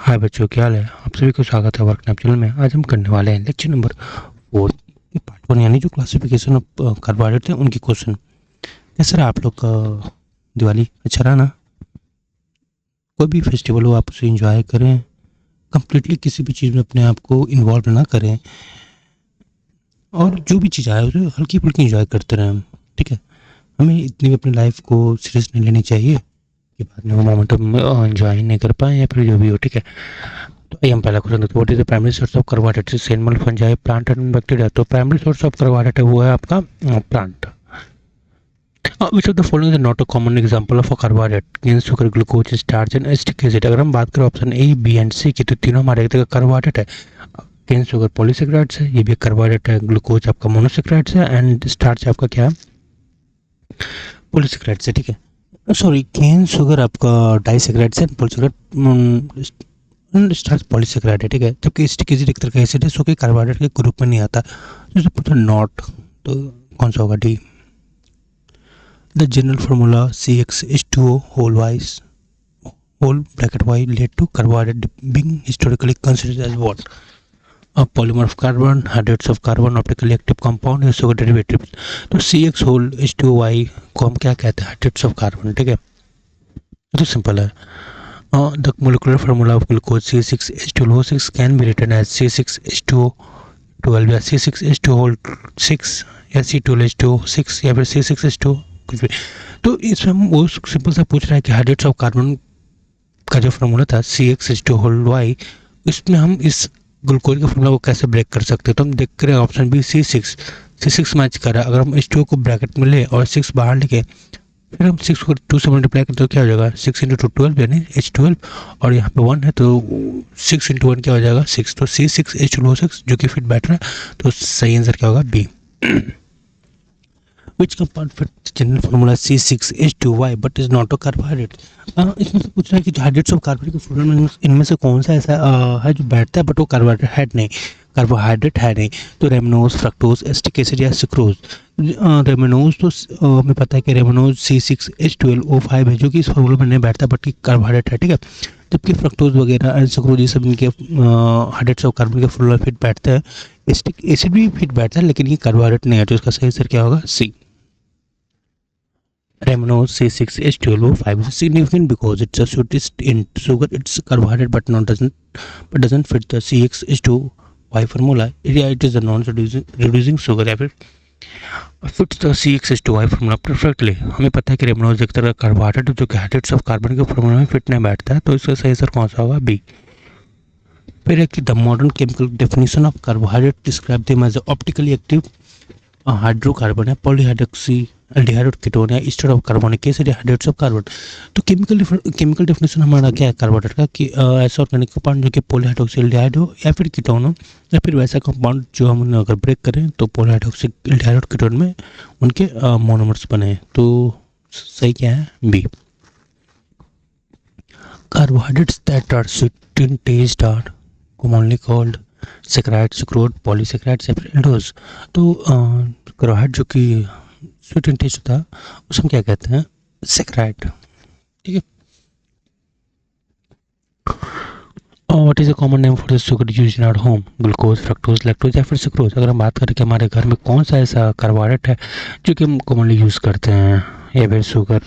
हाय बच्चों, क्या हाल है। आप सभी को स्वागत है वर्क नैप चैनल में। आज हम करने वाले हैं लेक्चर नंबर 4 पार्ट 1 यानी जो क्लासिफिकेशन ऑफ कार्बोहाइड्रेट थे उनकी क्वेश्चन। कैसा रहा आप लोग का दिवाली? अच्छा रहा ना? कोई भी फेस्टिवल हो आप उसे इंजॉय करें, कम्प्लीटली किसी भी चीज़ में अपने आप को इन्वॉल्व ना करें और जो भी चीज़ आए उसे हल्की फुल्की इंजॉय करते रहें। ठीक है, हमें इतनी भी अपनी लाइफ को सीरियस नहीं लेनी चाहिए कि बाद में वो मोमेंट हम इंजॉय नहीं कर पाए या फिर जो भी हो। ठीक है, तो आइए हम पहला क्वेश्चन देखते हैं। What is the primary source of carbohydrates in animal, fungi, plant and bacteria? तो प्राइमरी सोर्स ऑफ कार्बोहाइड्रेट वो है आपका plant. Which of the following is not a common example of a carbohydrate? Cane, sugar, glucose, starch and acetic acid. अगर हम बात करें option A, B and C की, तो तीनों हमारे एक तरह का कार्बोहाइड्रेट है। केन शुगर पॉलीसेकेराइड्स है, ये भी एक कार्बोहाइड्रेट है। ग्लूकोज आपका मोनोसेकेराइड्स है एंड स्टार्च आपका क्या है? पॉलीसेकेराइड्स है। ठीक है, सॉरी, केन शुगर आपका डाइसेकेराइड्स है, पॉलीसेकेराइड स्टार्च पॉलीसेकेराइड है। ठीक है, जबकि एसिटिक एसिड एक तरह का एसिड है, सो कि कार्बोहाइड्रेट के ग्रुप में नहीं आता। जैसे पूछा नॉट, तो कौन सा होगा? D. The general formula CxH2O whole bracket y led to carbohydrate being historically considered as what? A polymer of carbon, hydrates of carbon, optically active compound या sugar derivatives। तो CxH2O को हम क्या कहते हैं? Hydrates of carbon. ठीक है, तो सिंपल है। The molecular formula of glucose C6H12O6 can be written as C6H2O12 या C6H2O6 या C12H2O6 या फिर C6H2 कुछ भी। तो इसमें हम वो सिंपल सा पूछ रहा है कि हाइड्रेट्स ऑफ कार्बन का जो फार्मूला था CxH2O, इसमें हम इस ग्लूकोज के फार्मूला को कैसे ब्रेक कर सकते हैं? तो हम देख कर ऑप्शन बी C6 मैच कर रहा है। अगर हम H2O को ब्रैकेट में ले और 6 बाहर लेके फिर हम 6 को 2 से मल्टीप्लाई करते तो क्या हो जाएगा? 6 इंटू 12 यानी H12, और यहाँ पे 1 है तो 6 इंटू 1 क्या हो जाएगा? 6। तो C6H12O6 जो कि फिट बैठ रहा है, तो सही आंसर क्या होगा? B. Which compound fits general formula C6H2Y but is not a carbohydrate? इसमें से पूछ रहा है कि जो हाइड्रेट्स ऑफ कार्बन के फॉर्मूला में इनमें से कौन सा ऐसा है जो बैठता है बट वो कार्बोहाइड्रेट है नहीं। तो रेमनोज, फ्रक्टोज, एसिटिक एसिड या सुक्रोज। रेमनोज तो हमें पता है कि रेमनोज C6H12O5 है जो कि इस फॉर्मूला में नहीं बैठता बट कार्बोहाइड्रेट है। ठीक है, जबकि फ्रक्टोज वगैरह एंड सुक्रोज ये सब इनके हाइड्रेट्स ऑफ कार्बन के फॉर्मूला फिट बैठते हैं। एसिटिक एसिड भी फिट बैठता है लेकिन ये कार्बोहाइड्रेट नहीं है, तो इसका सही आंसर क्या होगा? सी। Remanose C6H12O5 is significant because it's a sweetest in sugar. It's carbohydrate but doesn't fit the CxH2Y formula. Yeah, it is a non-reducing sugar. या फिर fits the CxH2Y formula perfectly। हमें पता है कि रेमनोज एक तरह का कार्बोहाइड्रेट जो कि हाइड्रेट्स ऑफ कार्बन के फॉर्मूला में फिट नहीं बैठता है, तो इसका सही आंसर कौन सा होगा? बी। फिर है कि the modern chemical definition of carbohydrate describe them as optically active hydrocarbon है, पॉलीहाइड्रोक्सी एल्डिहाइड कीटोन या ईस्टर ऑफ कार्बोनिक एसिड या हाइड्रेट्स ऑफ कार्बन। तो केमिकल डेफिनेशन हमारा क्या है कार्बोहाइड्रेट का? कि ऐसा ऑर्गेनिक कंपाउंड जो कि पॉलीहाइड्रोक्सी एल्डिहाइड हो या फिर कीटोन हो, या फिर वैसा कंपाउंड जो हम अगर ब्रेक करें तो पॉलीहाइड्रोक्सी एल्डिहाइड और कीटोन में उनके मोनोमर्स बने। तो सही क्या है? B. Carbohydrates that are sweet in taste are commonly called saccharide, sucrose, polysaccharides या फिर एल्डोज। तो कार्बोहाइड्रेट जो कि स्वीट एंड टेस्ट होता है उसे हम क्या कहते हैं? सेक्राइड। ठीक है, और what is a common name for the sugar use in our home? Glucose, fructose, lactose या फिर सुक्रोज। अगर हम बात करें कि हमारे घर में कौन सा ऐसा कार्बोहाइड्रेट है जो कि हम कॉमनली यूज़ करते हैं या फिर शुगर,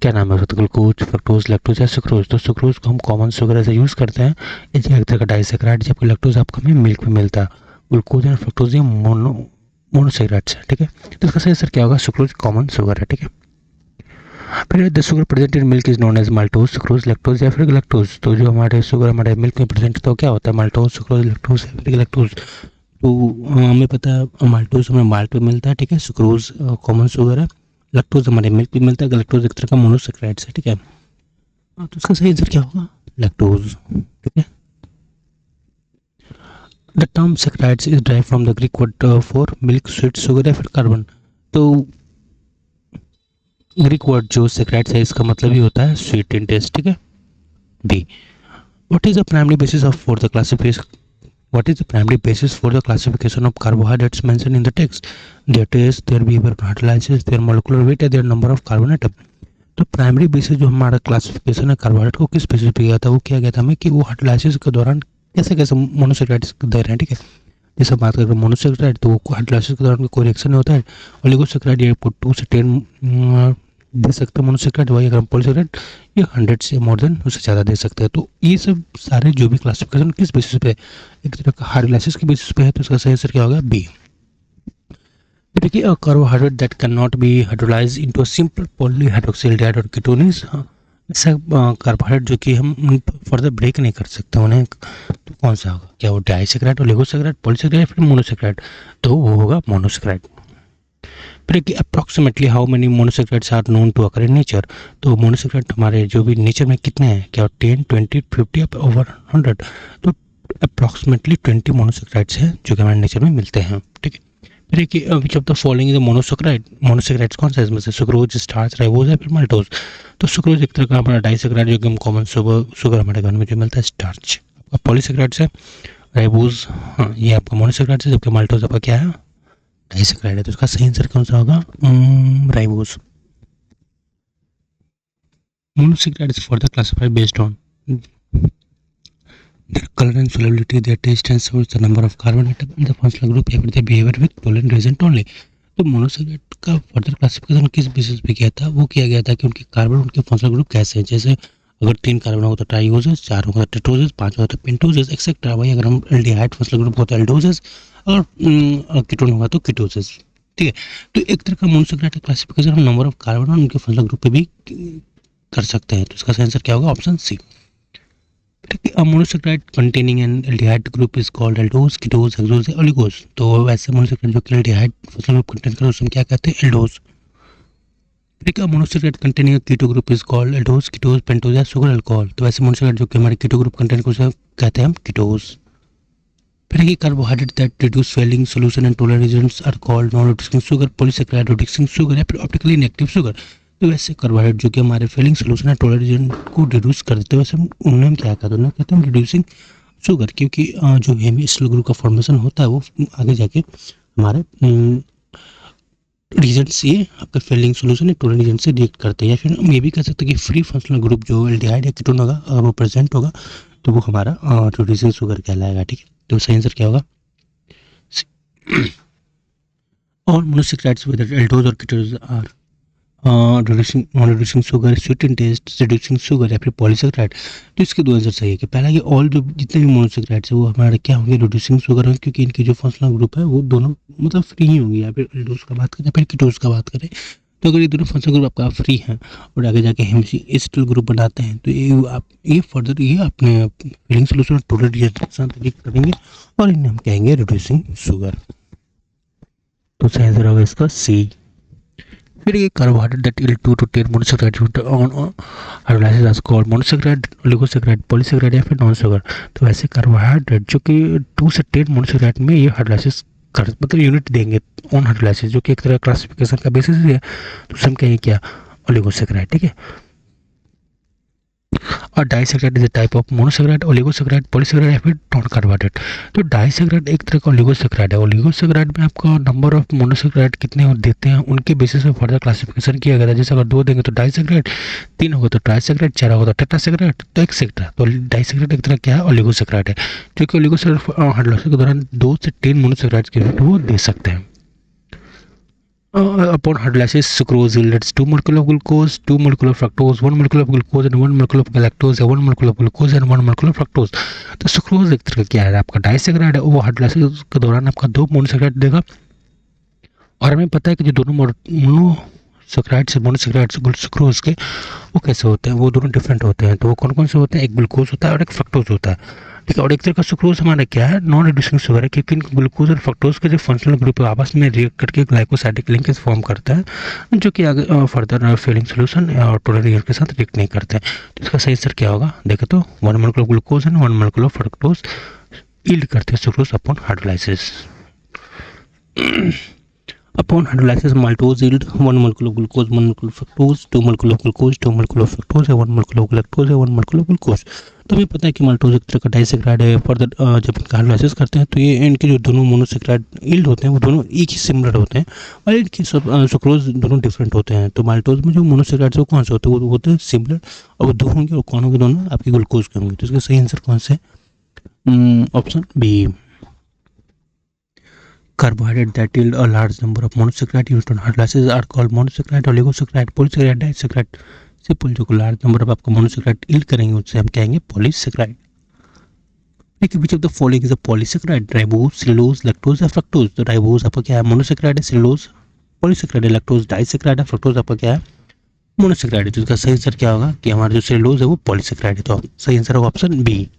क्या नाम है उसका? ग्लूकोज, फ्रक्टोज, लैक्टोज या सुक्रोज। तो सुक्रोज को हम कॉमन शुगर ऐसे यूज़ करते हैं, ये एक तरह का डाइसेक्राइड, जबकि लैक्टोज आपको हमें मिल्क में मिलता है। ग्लूकोज एंड फ्रक्टोज ये मोनोसेक्राइड्स है। ठीक है, तो इसका सही आंसर क्या होगा? सुक्रोज कॉमन शुगर है। ठीक है, फिर the sugar present in milk is known as maltose, sucrose, lactose या फिर गैलेक्टोज। तो जो हमारे शुगर हमारे मिल्क में प्रेजेंट तो क्या होता है? माल्टोज, सुक्रोज, लैक्टोज या फिर गैलेक्टोज। तो हमें पता है माल्टोज हमें माल्ट में मिलता है। ठीक है, सुक्रोज कॉमन शुगर है, लैक्टोज हमारे मिल्क में मिलता है, गैलेक्टोज एक तरह का मोनोसेक्राइड्स है। ठीक है, तो इसका सही आंसर क्या होगा? लैक्टोज। ठीक है, the term saccharides is drive from the Greek word for milk, sweet, sugar या फिर कार्बन। तो ग्रीक वर्ड जो सेक्राइड्स है इसका मतलब ही होता है स्वीट इन टेस्ट। ठीक है, D. What is the primary basis of for the classification? What is the primary basis for the classification of carbohydrates mentioned in the text? Their taste, their behavior, catalysis, their molecular weight, and their number of carbon atoms. तो primary basis जो हमारा classification है carbohydrate को किस basis पे किया था, वो किया गया था हमें कि वो हाइड्रोलाइसिस के दौरान कैसे कैसे मोनोसेक्राइड्स दे रहे हैं, ठीक है। जैसे बात करें मोनोसेक्राइड तो वो हाइड्रोलाइसिस के दौरान कोई रिएक्शन नहीं होता है। ओलिगोसेक्राइड ये 2 से 10 दे सकते हैं मोनोसेक्राइड, वही अगर हम पॉलीसेक्राइड ये 100 से मोर देन उससे ज़्यादा दे सकते हैं। तो ये सब सारे जो भी क्लासिफिकेशन किस बेसिस पे, एक तरह का हाइड्रोलाइसिस के बेसिस पे है, तो इसका सही आंसर क्या होगा, बी। देखिए a carbohydrate that can not be hydrolyse into a simple polyhydroxyaldehyde और कीटोन ऐसा कार्बोहाइड्रेट जो कि हम फर्दर ब्रेक नहीं कर सकते उन्हें, तो कौन सा होगा, क्या वो डाइसेक्राइड, ओलिगोसेक्राइड, पॉलीसेक्राइड या फिर मोनोसेक्राइड, तो वो होगा मोनोसेक्राइड। फिर कि approximately how many monosaccharides are known to occur in nature, तो मोनोसेक्राइड हमारे जो भी नेचर में कितने हैं, क्या 10, 20, 50 या ओवर 100, तो अप्रॉक्सीमेटली 20 मोनोसेक्राइड्स हैं जो कि हमारे नेचर में मिलते हैं, ठीक है। फिर कि विच of the following is monosaccharide, monosaccharides कौन सा है इसमें से, सुक्रोज, स्टार्च, राइबोज या फिर माल्टोज, तो सुक्रोज एक तरह का हमारा डाइसेक्राइड जो कि हम कॉमन शुगर हमारे घर में जो मिलता है स्टार्च, आपका पॉलीसेक्राइड्स है, राइबोज हाँ ये आपका मोनोसेक्राइड्स है, जबकि माल्टोज आपका क्या है, डाइसेक्राइड है। तो इसका सही आंसर कौन सा होगा, ribose. Monosaccharide is further classified based on their color and solubility, their taste and source, the number of carbon atom in the functional group या फिर their behavior with tolerant reagent only। तो monosaccharide का further classification किस basis पे किया था, वो किया गया था कि उनके कार्बन उनके फंक्शनल ग्रुप कैसे हैं, जैसे अगर 3 कार्बन होगा तो ट्राइओजेस, 4 होगा तो टेट्रोजेस, 5 होगा तो पेंटोजेस एक्सेट्रा। वही अगर हम एल्डिहाइड फंक्शनल ग्रुप होता है एल्डोजेस, और कीटोन होगा तो कीटोजेस, ठीक है। तो एक तरह का मोनोसेक्राइड क्लासिफिकेशन हम नंबर ऑफ कार्बन और उनके फंक्शनल ग्रुप पे भी कर सकते हैं, तो इसका सही आंसर क्या होगा, option C. A monosaccharide containing an aldehyde group is called aldose, ketose, hexose या oligose। तो वैसे मोनोसेक्राइड जो कि aldehyde फंक्शनल ग्रुप कंटेन करे उसे हम क्या कहते हैं, एल्डोज। ठीक है, monosaccharide containing keto group is called aldose, ketose, pentose या सुगर अल्कोहल। तो वैसे मोनोसेक्राइड जो कि हमारे कीटो ग्रुप कंटेन करे उसे कहते हैं हम कीटोज। फिर ये carbohydrate that reduce Fehling solution and tolerant agents are called non reducing sugar, polysaccharide reducing sugar या फिर ऑप्टिकली इनएक्टिव शुगर। तो वैसे कार्बोहाइड्रेट जो कि हमारे फेलिंग सोल्यूशन है टोलरेंट एजेंट को रिड्यूस कर देते हैं, वैसे उन्हें हम क्या कहते हैं, उन्हें कहते हैं रिड्यूसिंग शुगर, क्योंकि जो हेमी ग्रुप का फॉर्मेशन होता है वो आगे जाके हमारे रीजन से आपका फेलिंग सोल्यूशन है टोलरेंट एजेंट से रिएक्ट करते हैं। या फिर हम ये भी कह सकते हैं कि फ्री फंक्शनल ग्रुप जो एल्डिहाइड या कीटोन होगा अगर वो प्रेजेंट होगा तो वो हमारा रिड्यूसिंग शुगर कहलाएगा, ठीक है। तो सही आंसर क्या होगा, और मोनोसेक्राइड्स विद एल्डोज और ketose are reducing sugar, sweet in taste, reducing sugar या फिर पॉलीसेक्राइड। तो इसके दो आंसर सही है कि पहला ये ऑल जो जितने भी मोनोसेक्राइड्स है वो हमारे क्या होंगे, रिड्यूसिंग शुगर होंगे, क्योंकि इनके जो फंक्शनल ग्रुप है वो दोनों मतलब फ्री ही होंगे। या फिर एल्डोज का बात करें या फिर कीटोज का बात करें, तो अगर ये दोनों फंक्शनल ग्रुप आपका फ्री हैं और आगे जाके हेमी एसिटिल ग्रुप बनाते हैं तो ये फर्दर ये अपने फीलिंग सोल्यूशन टोटल रिएक्शन के साथ रिएक्ट करेंगे और इन्हें हम कहेंगे रिड्यूसिंग शुगर। तो सही आंसर होगा इसका सी। फिर ये carbohydrate that yield 2 to 10 monosaccharide on hydrolysis is called monosaccharide, oligosaccharide, polysaccharide या फिर नॉन शुगर। तो वैसे कार्बोहाइड्रेट जो कि 2 से 10 मोनोसेक्राइड में ये हाइड्रोलाइसिस कर मतलब यूनिट देंगे ऑन हाइड्रोलाइसिस, जो कि एक तरह क्लासिफिकेशन का बेसिस है, तो उसमें कहेंगे क्या, ओलिगोसेक्राइड, ठीक है। और disaccharide is a type of monosaccharide, oligosaccharide, polysaccharide या फिर नॉन कार्बोहाइड्रेट। तो डाइसेक्राइड एक तरह का ओलिगोसेक्राइड है। ओलिगोसेक्राइड में आपका नंबर ऑफ मोनोसेक्राइड कितने देते हैं उनके बेसिस पे फर्दर क्लासिफिकेशन किया गया था। जैसे अगर 2 देंगे तो डाइसेक्राइड, 3 होगा तो ट्राइसेक्राइड, 4 होगा तो टेट्रासेक्राइड, तो एक्सेट्रा। तो डाइसेक्राइड एक तरह क्या है, ओलिगोसेक्राइड है, जो कि ओलिगोसेक्राइड हाइड्रोलाइसिस के दौरान 2 से 10 मोनोसेक्राइड के वो दे सकते हैं। Upon hydrolysis, sucrose yields 2 molecule of glucose, 2 molecule of fructose, 1 molecule of glucose and 1 molecule of galactose, या 1 molecule of glucose and 1 molecule of fructose। तो सुक्रोज एक तरह का क्या है, आपका डाइसेक्राइड है, वो हाइड्रोलाइसिस के दौरान आपका 2 मोनोसेक्राइड देगा। और हमें पता है कि जो दोनों मोनोसेक्राइड से मोनोसेक्राइड सुक्रोज के वो कैसे होते हैं, वो दोनों डिफरेंट होते हैं। तो वो कौन कौन से होते हैं, एक ग्लूकोज होता है और एक फ्रक्टोज होता है, ठीक है। और एक तरह का सुक्रोज हमारा क्या है, नॉन रिड्यूसिंग शुगर है, क्योंकि ग्लूकोज और फ्रक्टोज के जो फंक्शनल ग्रुप है आपस में रिएक्ट करके ग्लाइकोसाइडिक लिंकेज फॉर्म करता है, जो कि आगे फर्दर फेलिंग सोल्यूशन और टोलरेंट के साथ रिएक्ट नहीं करते हैं। तो इसका सही आंसर क्या होगा, देखें तो 1 molecule of glucose and 1 molecule of fructose yield करते हैं sucrose upon hydrolysis. Upon hydrolysis, maltose yield 1 molecule of glucose, 1 molecule of fructose, 2 molecule of glucose, 2 molecule of fructose, 1 molecule of lactose, 1 molecule of glucose। तो हमें पता है कि maltose एक तरह का डाइसेक्राइड है। फर्दर जब इनका हाइड्रोलाइसिस करते हैं तो ये इनके जो दोनों मोनोसेक्राइड यील्ड होते हैं वो दोनों एक ही सिमिलर होते हैं, और इनके सुक्रोज दोनों डिफरेंट होते हैं। तो माल्टोज में जो मोनोसेक्राइड वो कौन से होते हैं, वो होते हैं सिमिलर, और वो दो होंगे, और कौन होंगे, दोनों आपके ग्लूकोज के होंगे। तो इसका सही आंसर कौन से, option B. Carbohydrates that yield a large number of monosaccharide used on hydrolysis are called monosaccharide, oligosaccharide, polysaccharide, disaccharide। Simple, जो लार्ज नंबर ऑफ आपको मोनोसेक्राइड यील्ड करेंगे उससे हम कहेंगे पॉलीसेक्राइड। देखिए, विच of the following is a polysaccharide, ribose, cellulose, lactose या fructose. तो ribose आपका क्या है, मोनोसेक्राइड है, सेलुलोज पॉलीसेक्राइड है, लैक्टोज डाइसेक्राइड है, फ्रक्टोज आपका क्या है, मोनोसेक्राइड है। तो इसका सही आंसर क्या होगा कि हमारा जो सेलुलोज है वो पॉलीसेक्राइड है। तो सही आंसर होगा option B.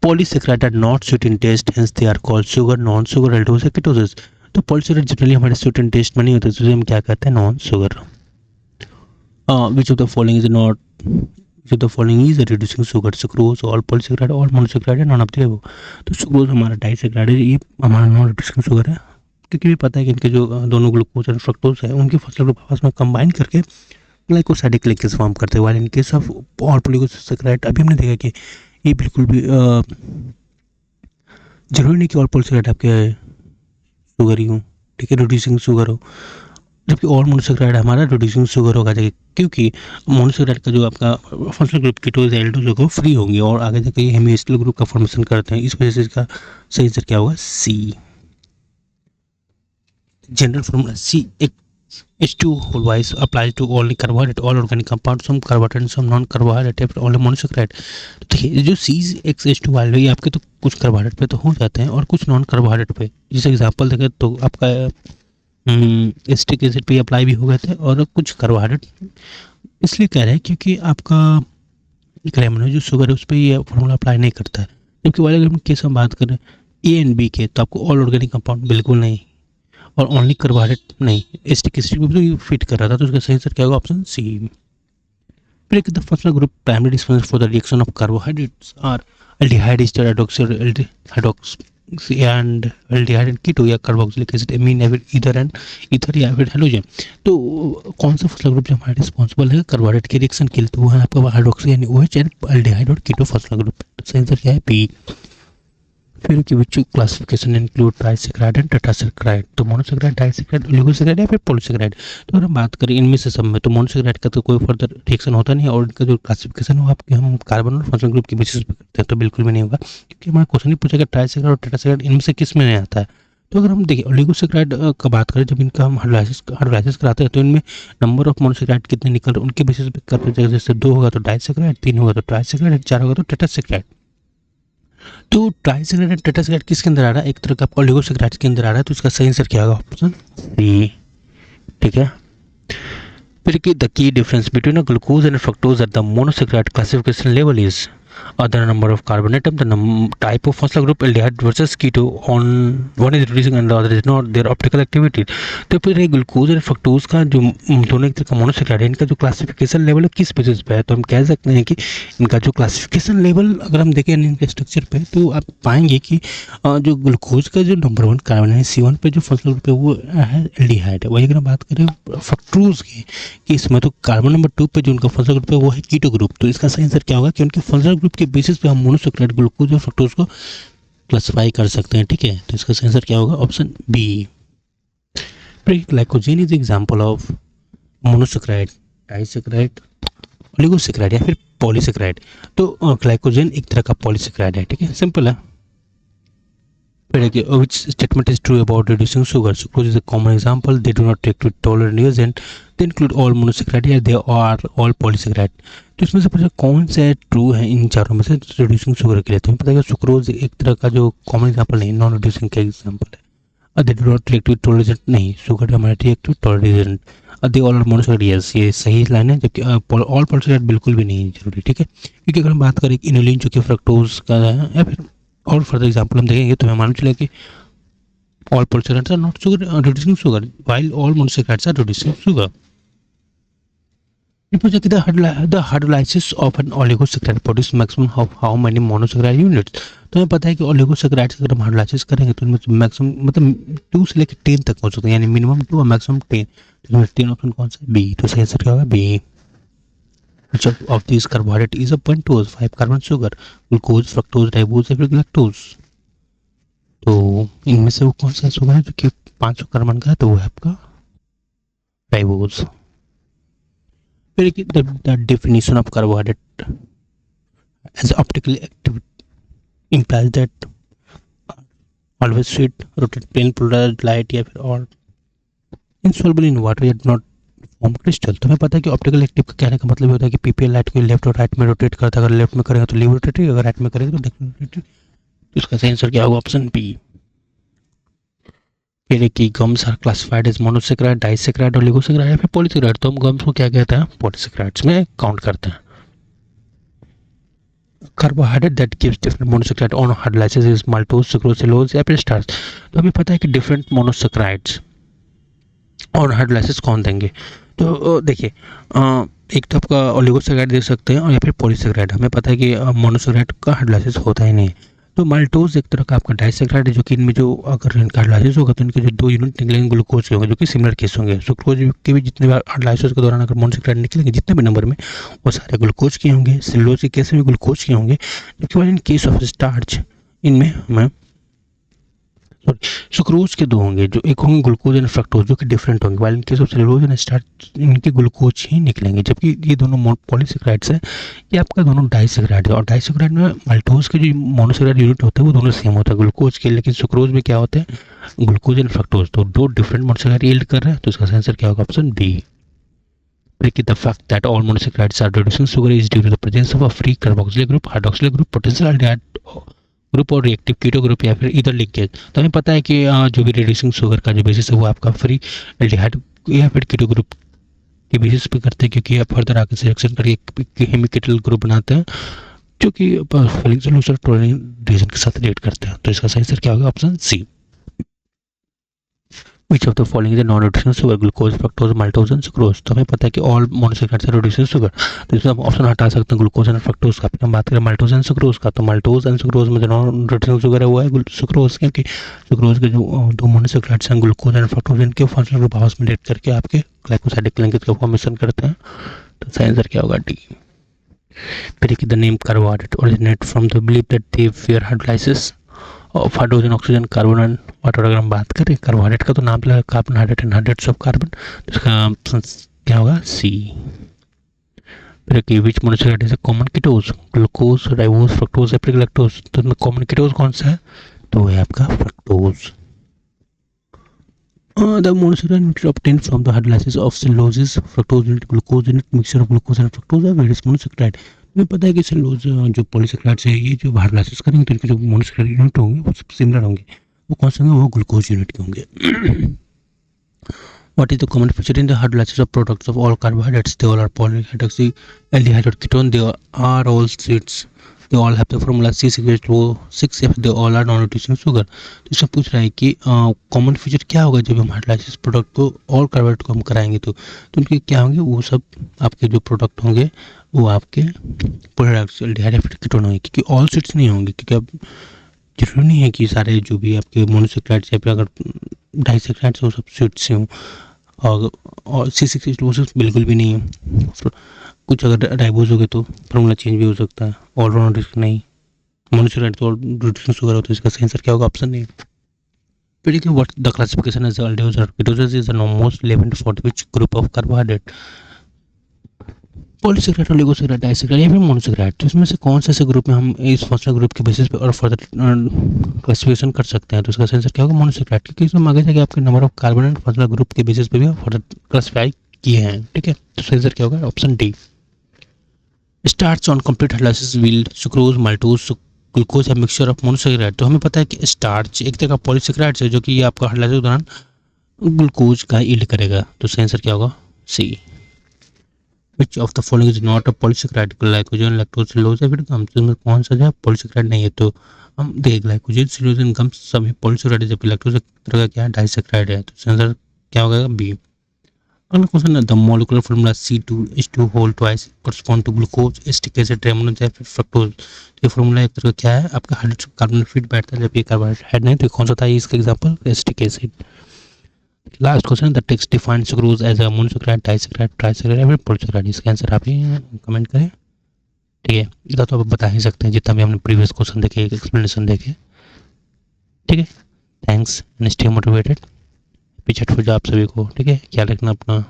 Polysaccharides are not sweet in taste, hence they are called sugar, non-sugar, aldose या ketosis। तो पॉलीसेक्राइड जनरली हमारे स्वीट इन टेस्ट में नहीं होते, तो हम क्या कहते हैं, non sugar. Which of the following is not, which of the following is reducing sugar, sucrose, all polysaccharide, all monosaccharide, none of the above. तो सुक्रोज हमारा डाइसेक्राइड है, ये हमारा नॉन रिड्यूसिंग शुगर है, क्योंकि भी पता है कि इनके जो दोनों ग्लूकोज और फ्रक्टोज है उनके फसल को आपस में कंबाइन करके ग्लाइकोसाइडिक लिंकेज फॉर्म करते हैं। While in case of all polysaccharide अभी हमने देखा कि ये बिल्कुल भी जरूरी नहीं कि ऑल पॉलीसेक्राइड आपके शुगर ही हो, ठीक है, रिड्यूसिंग शुगर हो, जबकि ऑल मोनोसेक्राइड हमारा रिड्यूसिंग शुगर होगा, क्योंकि मोनोसेक्राइड का जो आपका फंक्शनल ग्रुप कीटोज एल्डोज होगा फ्री होंगे और आगे जाकर ये हेमिएस्टिल ग्रुप का फॉर्मेशन करते हैं। इस वजह से इसका सही आंसर क्या होगा, C. General formula CH2 whole wise applies to only carbohydrate, all organic compounds, some carbohydrate and some non-carbohydrate, only monosaccharide। तो देखिए, जो CH2 वाले ये आपके तो कुछ कार्बोहाइड्रेट पे तो हो जाते हैं और कुछ नॉन कार्बोहाइड्रेट पे। जैसे एग्जांपल देखें तो आपका एसिटिक एसिड पे अप्लाई भी हो गए थे, और कुछ कार्बोहाइड्रेट इसलिए कह रहे हैं क्योंकि आपका ग्लैमनो जो शुगर है उस पर ये फॉर्मूला अप्लाई नहीं करता है। जबकि वाले अगर हम केस हम बात करें ए एंड बी के, तो आपको ऑल ऑर्गेनिक कंपाउंड बिल्कुल नहीं, और ओनली कार्बोहाइड्रेट नहीं, एसिटिक एसिड भी तो फिट कर रहा था। तो उसका सही आंसर क्या होगा, option C. Break the functional group primary responsible for the reaction of carbohydrates are aldehyde, ester, hydroxy and aldehyde and keto या carboxylic acid, amine, ether and ether या फिर हेलोजन। तो कौन सा फंक्शनल ग्रुप जो हमारे रिस्पॉन्सिबल है carbohydrate के रिएक्शन के लिए, तो वो है आपका हाइड्रोक्सी यानी OH एंड अल्डेहाइड और कीटो फंक्शनल ग्रुप। सही आंसर क्या है, बी। फिर कि विच क्लासिफिकेशन इंक्लूड ट्राइसेक्राइड एंड टेट्रासेक्राइड। तो मोनोसेक्राइड, डाइसेक्राइड, ओलिगोसेक्राइड या फिर पॉलीसेक्राइड। तो अगर हम बात करें इनमें से सब में, तो मोनोसेक्राइड का तो कोई फर्दर रिएक्शन होता नहीं है, और इनका जो क्लासिफिकेशन हो आपके हम कार्बन और फंक्शनल ग्रुप के बेसिस पे करते हैं, तो बिल्कुल भी नहीं होगा, क्योंकि हमारा क्वेश्चन ही पूछेगा ट्राइसेक्राइड और टेट्रासेक्राइड इनमें से किस में नहीं आता है। तो अगर हम देखिए ओलिगोसेक्राइड का बात करें, जब इनका हम हाइड्रोलाइसिस कराते हैं तो इनमें नंबर ऑफ मोनोसेक्राइड कितने निकल रहे हैं उनके बेसिस पे करते हैं। जैसे 2 होगा तो डाइसेक्राइड, 3 होगा तो ट्राइसेक्राइड, 4 होगा तो टेट्रासेक्राइड। तो ट्राइसेक्राइड एंड टेट्रासेक्राइड किसके अंदर आ रहा है, एक तरह का आपका ओलिगोसेक्राइड के अंदर आ रहा है। तो इसका सही आंसर क्या होगा, ऑप्शन सी, ठीक है। फिर की the key difference between a glucose and fructose at the monosaccharide classification level is other number of carbon atom, the type of functional group aldehyde versus keto, on one is reducing and the other is not, their optical activity। तो फिर glucose और fructose का जो दोनों एक तरह का monosaccharide है, इनका जो क्लासिफिकेशन लेवल है किस बेसिस पे है, तो हम कह सकते हैं कि इनका जो क्लासिफिकेशन लेवल अगर हम देखें इनके स्ट्रक्चर पे, तो आप पाएंगे कि जो ग्लूकोज का जो नंबर 1 कार्बन है C1 पे जो फंक्शनल ग्रुप है वो है एल्डिहाइड है। वही अगर हम बात करें फ्रक्टोज की, कि इसमें तो कार्बन नंबर 2 पे जो उनका फंक्शनल ग्रुप है वो है कीटो ग्रुप। तो इसका सही आंसर क्या होगा कि उनके फंक्शनल ग्रुप के बेसिस पे हम मोनोसेक्राइड, ग्लूकोज और फ्रक्टोज को क्लासिफाई कर सकते हैं, ठीक है। तो इसका सही आंसर क्या होगा, option B. Glycogen is example of monosaccharide, disaccharide, oligosaccharide या फिर पॉलीसेक्राइड। तो ग्लाइकोजेन एक तरह का पॉलीसेक्राइड है, ठीक है, सिंपल है। Which statement is true about reducing sugar? Sucrose is a common example. They do not react with tolerant reagent. They include all monosaccharide या they are all polysaccharide। तो इसमें से पूछा कौन सा ट्रू है इन चारों में से रिड्यूसिंग शुगर के लिए। तो हमें पता है सुक्रोज एक तरह का जो कॉमन एग्जाम्पल नहीं, नॉन रिड्यूसिंग का एग्जाम्पल है। They do not react with tolerant, नहीं, शुगर हमारा react with tolerant. They all monosaccharide, yes, ये सही लाइन है, जबकि ऑल पॉलीसेक्राइड बिल्कुल भी नहीं जरूरी, ठीक है। क्योंकि अगर हम बात करें इनोलिन जो कि फ्रक्टोज का है, या फिर और फर्दर एग्जाम्पल हम देखेंगे तो हमें मालूम चलेगा कि all polysaccharides are not sugar, reducing sugar, while all monosaccharides are reducing sugar. पूछा कि the hydrolysis of an oligosaccharide produce maximum of how many monosaccharide units. तो हमें पता है कि ओलिगोसैकेराइड्स अगर हम हाइड्रोलाइसिस करेंगे तो उनमें मैक्सिमम मतलब 2 से लेकर 10 तक हो सकते हैं, यानी मिनिमम 2 और मैक्सिमम 10। तो इसमें 10 ऑप्शन कौन सा है? बी। तो सही आंसर क्या होगा? B. Which of these carbohydrate is a pentose 5 carbon sugar? Glucose, fructose, ribose या फिर लैक्टोज? तो इनमें से वो कौन सा शुगर है जो कि 500 कार्बन का है? तो वो है आपका राइबोज। फिर the definition of carbohydrate as optically active implies that always sweet, rotate plain, polarized, light या फिर और insoluble in water yet not form crystal। तो हमें पता है कि ऑप्टिकल एक्टिव का कहने का मतलब होता है कि पीपीएल लाइट को लेफ्ट और राइट में रोटेट करता है। अगर लेफ्ट में करेंगे तो लेफ्ट रोटेटरी, अगर राइट में करेंगे तो लेफ्ट रोटेटरी। तो इसका सही आंसर क्या होगा? Option B. फिर एक कि gums are classified as monosaccharide, disaccharide, oligosaccharide या फिर पॉलीसेक्राइड। तो हम गम्स को क्या कहते हैं? पॉलीसेक्राइड्स में काउंट करते हैं। Carbohydrate that gives different monosaccharide on hydrolysis is maltose, sucrose, cellulose या फिर स्टार्च। तो हमें पता है कि डिफरेंट मोनोसेक्राइड्स और हाइड्रोलाइसिस कौन देंगे? तो देखिए, एक तो आपका ओलिगोसेक्राइड दे सकते हैं और या फिर पॉलीसेक्राइड। हमें पता है कि मोनोसेक्राइड का हाइड्रोलाइसिस होता ही नहीं है। तो माल्टोज एक तरह का आपका डाइसेक्राइड है, जो कि इनमें जो अगर इनका हाइड्रोलाइसिस होगा तो इनके जो 2 यूनिट निकलेंगे ग्लूकोज के होंगे, जो कि सिमिलर केस होंगे। सुक्रोज के भी जितने भी हाइड्रोलाइसिस के दौरान अगर मोनोसेक्राइड निकलेंगे जितने भी नंबर में, वो सारे ग्लूकोज के होंगे। सेलुलोज के केस में भी ग्लूकोज के होंगे। जबकि इन केस ऑफ स्टार्च इनमें हमें सुक्रोज के 2 होंगे, जो एक होंगे ग्लूकोज एंड फ्रक्टोज, जो कि डिफरेंट होंगे। वाइल इनके सेलुलोज एंड स्टार्च इनके ग्लूकोज ही निकलेंगे। जबकि ये दोनों पॉलीसेक्राइड्स हैं, ये आपका दोनों डाइसेक्राइड है। और डाइसेक्राइड में माल्टोज के जो मोनोसेक्राइड यूनिट होते हैं वो दोनों सेम होता है ग्लूकोज के, लेकिन सुक्रोज में क्या होते हैं? Glucose and fructose. तो 2 डिफरेंट मोनोसेक्राइड यील्ड कर रहे हैं। तो इसका आंसर क्या होगा? Option B. The fact that all monosaccharides are reducing sugar is due to the presence of a free carboxylic group, hydroxylic group, potential aldehyde group और reactive keto group या फिर इधर लिंकेज। तो हमें पता है कि जो भी रिड्यूसिंग शुगर का जो बेसिस है वो आपका फ्री एल्डिहाइड या फिर कीटो ग्रुप के बेसिस पे करते हैं, क्योंकि आप फर्दर आगे सिलेक्शन करके हेमिकेटल ग्रुप बनाते हैं, जो कि सोल्यूशन रीजन के साथ रिलेट करते हैं। तो इसका सही आंसर क्या होगा? Option C. Which of the following is a non-reducing sugar? Glucose, fructose, maltose and sucrose. तो हमें पता है कि all monosaccharides are reducing sugar. तो इसमें हम ऑप्शन हटा सकते हैं ग्लूकोज एंड फ्रक्टोज का। फिर हम बात करें माल्टोज एंड सुक्रोज का, तो माल्टोज एंड सुक्रोज में जो नॉन रिड्यूसिंग शुगर है वो है सुक्रोज, क्योंकि सुक्रोज के जो 2 मोनोसेक्राइड्स हैं ग्लूकोज एंड फ्रक्टोज, इनके फंक्शनल ग्रुप आपस में रिलेट करके आपके ग्लाइकोसाइडिक लिंकेज का फॉर्मेशन करते हैं। तो सही आंसर क्या होगा? डी। फिर the name carbohydrate originate from the believe that they fair hydrolysis of hydrogen, oxygen, carbon and water. अगर हम बात करें कार्बोहाइड्रेट का तो नाम लगा carbon hydrate and hydrates of carbon. तो इसका क्या होगा? सी। फिर which monosaccharide is a common ketose? Glucose, ribose, fructose या फिर लैक्टोज। तो इसमें कॉमन कीटोज कौन सा है? तो है आपका fructose. The monosaccharide unit obtained from the hydrolysis of cellulose, fructose unit, glucose unit, mixture of glucose and fructose are various monosaccharide। हमें पता है कि सेलुलोज जो पॉलीसेक्राइड्स है, ये जो हाइड्रोलाइसिस करेंगे तो इनके जो मोनोसेक्राइड यूनिट होंगे वो सब सिमिलर होंगे। वो कौन से होंगे? वो ग्लूकोज यूनिट के होंगे। What is the common feature in the hydrolysis of products of all carbohydrates? They all are polyhydroxy aldehyde or ketone. They are all sweets. They all have the formula C6H6F. They all are non-reducing sugar। तो इसमें पूछ रहा है कि common feature क्या होगा जब हम हाइड्रोलाइसिस प्रोडक्ट को और कार्बोहाइड्रेट को हम कराएंगे तो उनके क्या होंगे? वो सब आपके जो प्रोडक्ट होंगे वो आपके पोलीहैड्रोक्सी एल्डिहाइड या फिर कीटोन होंगे, क्योंकि ऑल स्वीट्स नहीं होंगे। क्योंकि अब जरूरी नहीं है कि सारे जो भी आपके मोनोसेक्राइड्स या फिर अगर डाइसेक्राइड्स वो सब स्वीट्स से हों, और C6H6 बिल्कुल भी नहीं है। कुछ अगर राइबोज हो गए तो फार्मूला चेंज भी हो सकता है। ऑल राउंड रिस्क नहीं, मोनोसेक्राइड तो रिड्यूसिंग शुगर होता है। इसका सही आंसर क्या होगा? ऑप्शन नहीं। फिर देखिए what the classification as aldoses और ketoses is the most relevant for which group of carbohydrate? Polysaccharide, oligosaccharide, disaccharide या फिर मोनोसेक्राइड। तो इसमें से कौन से ऐसे ग्रुप में हम इस फंक्शनल ग्रुप के बेसिस पे और फर्दर क्लासिफिकेशन कर सकते हैं? तो इसका आंसर क्या होगा? मोनोसेक्राइड, क्योंकि इसमें आगे जाके आपके number of carbon and functional group के बेसिस पे भी फर्दर क्लासिफाई किए हैं। ठीक है, तो इसका आंसर क्या होगा? Option D. Starch on complete hydrolysis will sucrose, maltose, glucose या मिक्सचर ऑफ मोनोसेक्राइड। तो हमें पता है कि स्टार्च एक तरह का पॉलीसेक्राइड है, जो कि ये आपका हाइड्रोलाइसिस के दौरान ग्लूकोज का यील्ड करेगा। तो इसका आंसर क्या होगा? सी। Which of the following is not a polysaccharide? Glycogen, lactose, cellulose या फिर गम्स। इसमें कौन सा है पॉलीसेक्राइड नहीं है? तो हम देख ग्लाइकोजन, सेलुलोज एंड गम्स सभी पॉलीसेक्राइड है, जबकि लैक्टोज एक तरह का क्या है? डाइसेक्राइड है। तो आंसर क्या होगा? बी। अगला क्वेश्चन है the molecular formula C2H2 whole twice correspond to glucose acetic acid rhamnose या फिर फ्रक्टोज। ये फॉर्मूला एक तरह का क्या है, आपका हाइड्रोजन कार्बन फिट बैठता है जब ये कार्बोहाइड्रेट नहीं, तो कौन सा था इसका example, acetic acid. Last question the text define sucrose as a monosaccharide disaccharide trisaccharide या फिर पॉलीसैकेराइड। इसका आंसर आप ही कमेंट करें। ठीक है, इतना तो आप बता ही सकते हैं जितना भी हमने प्रीवियस क्वेश्चन देखे, एक्सप्लेनेशन देखे। ठीक है, थैंक्स एंड स्टे मोटिवेटेड। पीछे आप सभी को, ठीक है, ख्याल रखना अपना।